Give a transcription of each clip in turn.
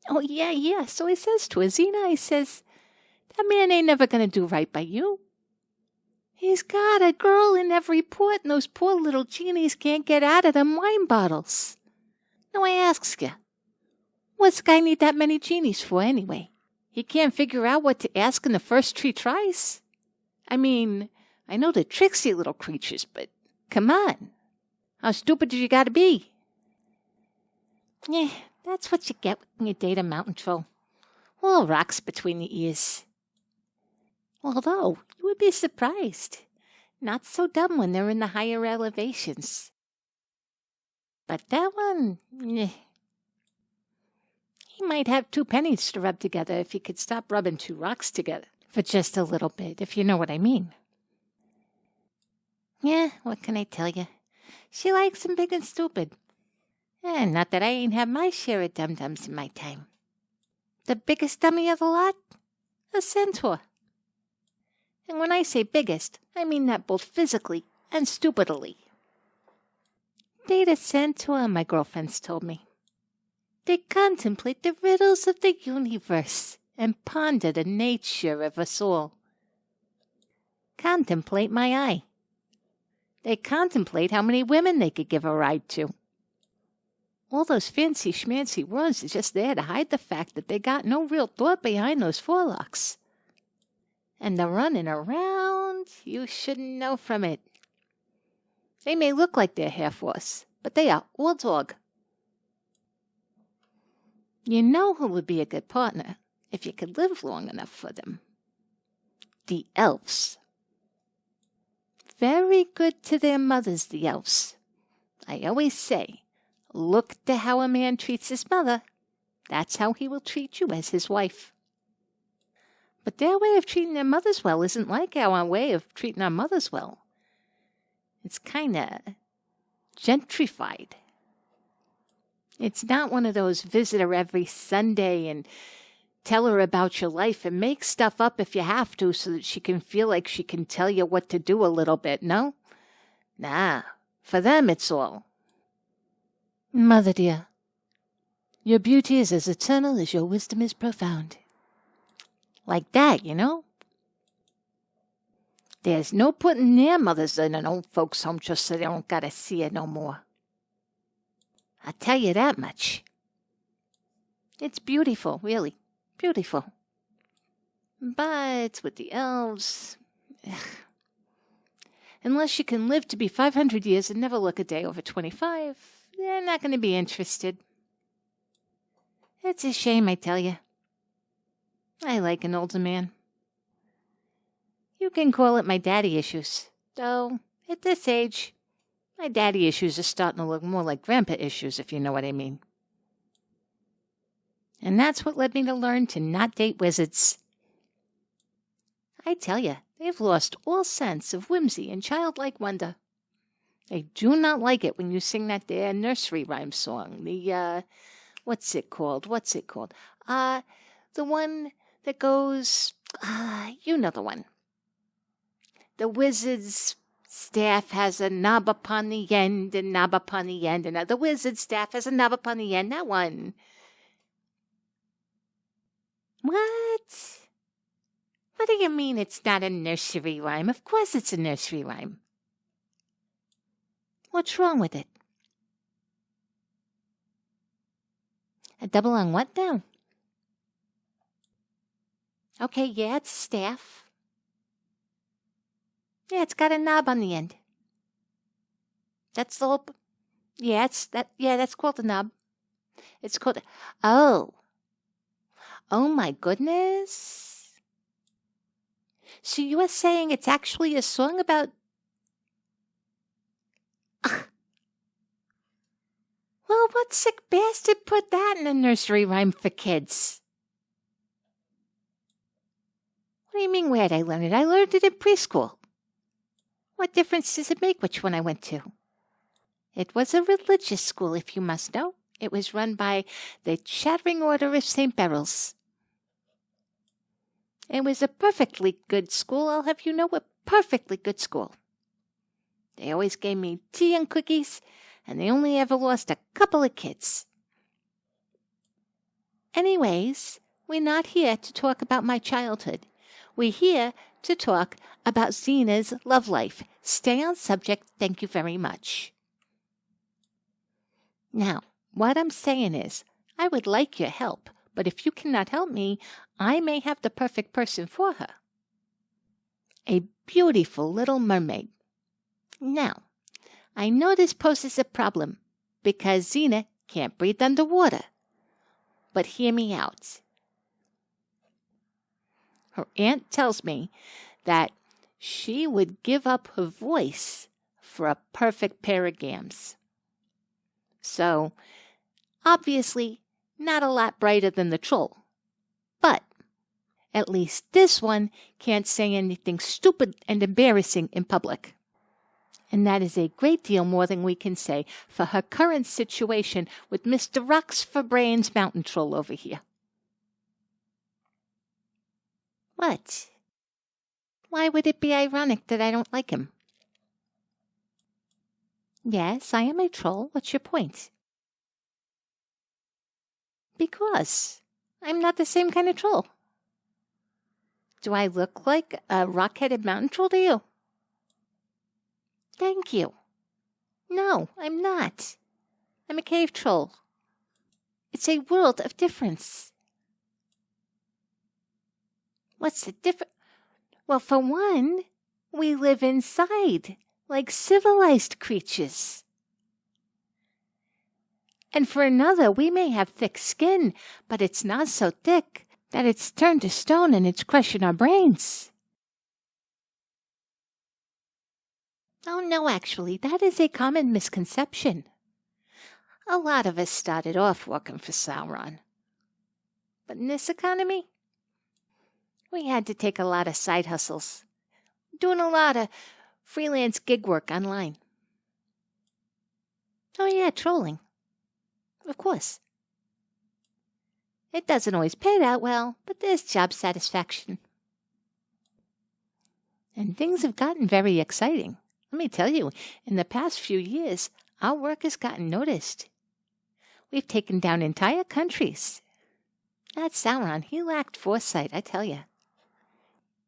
Oh, yeah. So I says to her, Zena, I says, that man ain't never going to do right by you. He's got a girl in every port, and those poor little genies can't get out of them wine bottles. Now I asks you, what's the guy need that many genies for anyway? He can't figure out what to ask in the first 3 tries? I mean, I know they're tricksy little creatures, but come on. How stupid do you gotta be? Yeah, that's what you get when you date a mountain troll. All rocks between the ears. Although, you would be surprised. Not so dumb when they're in the higher elevations. But that one, he might have 2 pennies to rub together if he could stop rubbing 2 rocks together for just a little bit, if you know what I mean. Yeah, what can I tell you? She likes him big and stupid. And not that I ain't had my share of dum-dums in my time. The biggest dummy of the lot? A centaur. And when I say biggest, I mean that both physically and stupidly. Date a centaur, my girlfriends told me. They contemplate the riddles of the universe and ponder the nature of us all. Contemplate my eye. They contemplate how many women they could give a ride to. All those fancy schmancy words are just there to hide the fact that they got no real thought behind those forelocks. And the running around, you shouldn't know from it. They may look like they're half horse, but they are all dog. You know who would be a good partner if you could live long enough for them? The elves. Very good to their mothers, the elves. I always say, look to how a man treats his mother. That's how he will treat you as his wife. But their way of treating their mothers well isn't like our way of treating our mothers well. It's kind of gentrified. It's not one of those visit her every Sunday and tell her about your life and make stuff up if you have to so that she can feel like she can tell you what to do a little bit, no? Nah, for them it's all. Mother dear, your beauty is as eternal as your wisdom is profound. Like that, you know? There's no putting their mothers in an old folks' home just so they don't gotta see her no more. I'll tell you that much. It's beautiful, really. Beautiful. But with the elves, unless you can live to be 500 years and never look a day over 25, they're not going to be interested. It's a shame, I tell you. I like an older man. You can call it my daddy issues, though at this age, my daddy issues are starting to look more like grandpa issues, if you know what I mean. And that's what led me to learn to not date wizards. I tell you, they've lost all sense of whimsy and childlike wonder. They do not like it when you sing that there nursery rhyme song. The, what's it called? The one that goes, you know the one. The wizard's staff has a knob upon the end, and knob upon the end, and the wizard's staff has a knob upon the end. That one. What? What do you mean it's not a nursery rhyme? Of course it's a nursery rhyme. What's wrong with it? A double on what now? Okay, yeah, it's a staff. Yeah, it's got a knob on the end. That's the whole... Yeah, that's called a knob. It's called... Oh, my goodness. So you are saying it's actually a song about... Well, what sick bastard put that in a nursery rhyme for kids? What do you mean, where'd I learn it? I learned it in preschool. What difference does it make which one I went to? It was a religious school, if you must know. It was run by the Chattering Order of St. Beryl's. It was a perfectly good school, I'll have you know, a perfectly good school. They always gave me tea and cookies, and they only ever lost a couple of kids. Anyways, we're not here to talk about my childhood. We're here to talk about Zena's love life. Stay on subject, thank you very much. Now, what I'm saying is, I would like your help, but if you cannot help me, I may have the perfect person for her. A beautiful little mermaid. Now, I know this poses a problem because Zena can't breathe underwater. But hear me out. Her aunt tells me that she would give up her voice for a perfect pair of gams. So, obviously, not a lot brighter than the troll. But at least this one can't say anything stupid and embarrassing in public. And that is a great deal more than we can say for her current situation with Mr. Rocks for Brains Mountain Troll over here. What? Why would it be ironic that I don't like him? Yes, I am a troll. What's your point? Because I'm not the same kind of troll. Do I look like a rock-headed mountain troll to you? Thank you. No, I'm not. I'm a cave troll. It's a world of difference. What's the difference? Well, for one, we live inside, like civilized creatures. And for another, we may have thick skin, but it's not so thick that it's turned to stone and it's crushing our brains. Oh, no, actually, that is a common misconception. A lot of us started off working for Sauron. But in this economy, we had to take a lot of side hustles, doing a lot of freelance gig work online. Oh, yeah, trolling. Of course. It doesn't always pay that well, but there's job satisfaction. And things have gotten very exciting. Let me tell you, in the past few years, our work has gotten noticed. We've taken down entire countries. That Sauron, he lacked foresight, I tell you.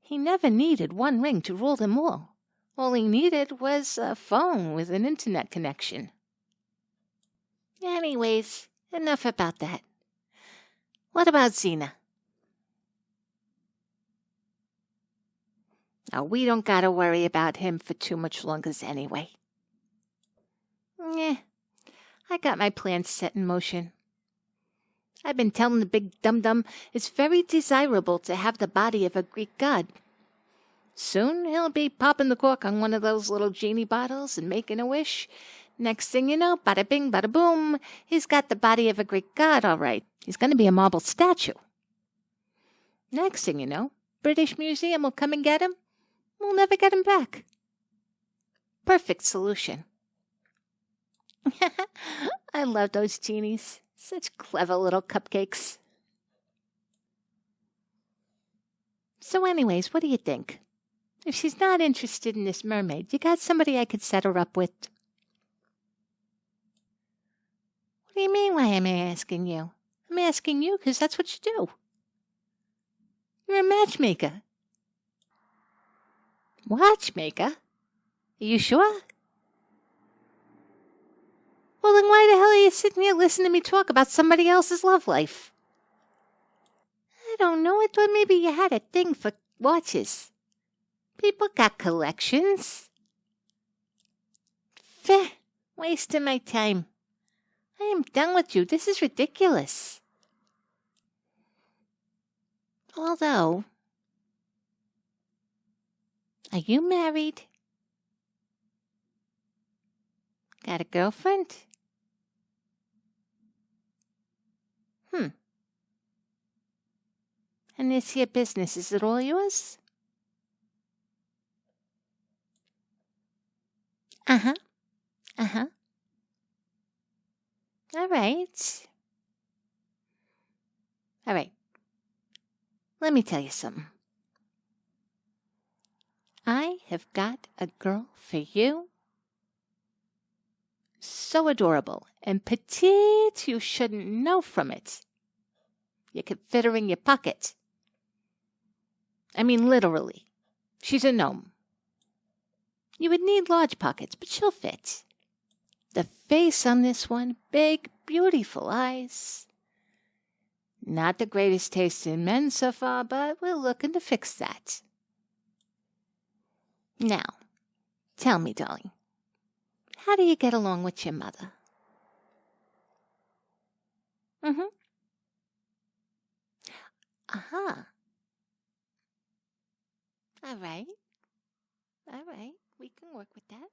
He never needed one ring to rule them all. All he needed was a phone with an internet connection. Anyways, enough about that. What about Xena? Now, we don't gotta worry about him for too much longer anyway. I got my plans set in motion. I've been telling the big dum-dum it's very desirable to have the body of a Greek god. Soon he'll be popping the cork on one of those little genie bottles and making a wish. Next thing you know, bada bing, bada boom, he's got the body of a Greek god, all right. He's going to be a marble statue. Next thing you know, British Museum will come and get him. We'll never get him back. Perfect solution. I love those genies. Such clever little cupcakes. So anyways, what do you think? If she's not interested in this mermaid, you got somebody I could set her up with? What do you mean, why am I asking you? I'm asking you because that's what you do. You're a matchmaker. Watchmaker? Are you sure? Well, then why the hell are you sitting here listening to me talk about somebody else's love life? I don't know. I thought maybe you had a thing for watches. People got collections. Feh, wasting my time. I am done with you. This is ridiculous. Although, are you married? Got a girlfriend? And this here business, is it all yours? Uh-huh. All right. Let me tell you something. I have got a girl for you. So adorable and petite you shouldn't know from it. You could fit her in your pocket. I mean, literally. She's a gnome. You would need large pockets, but she'll fit. The face on this one, big, beautiful eyes. Not the greatest taste in men so far, but we're looking to fix that. Now, tell me, darling, how do you get along with your mother? Mm-hmm. Uh-huh. All right. We can work with that.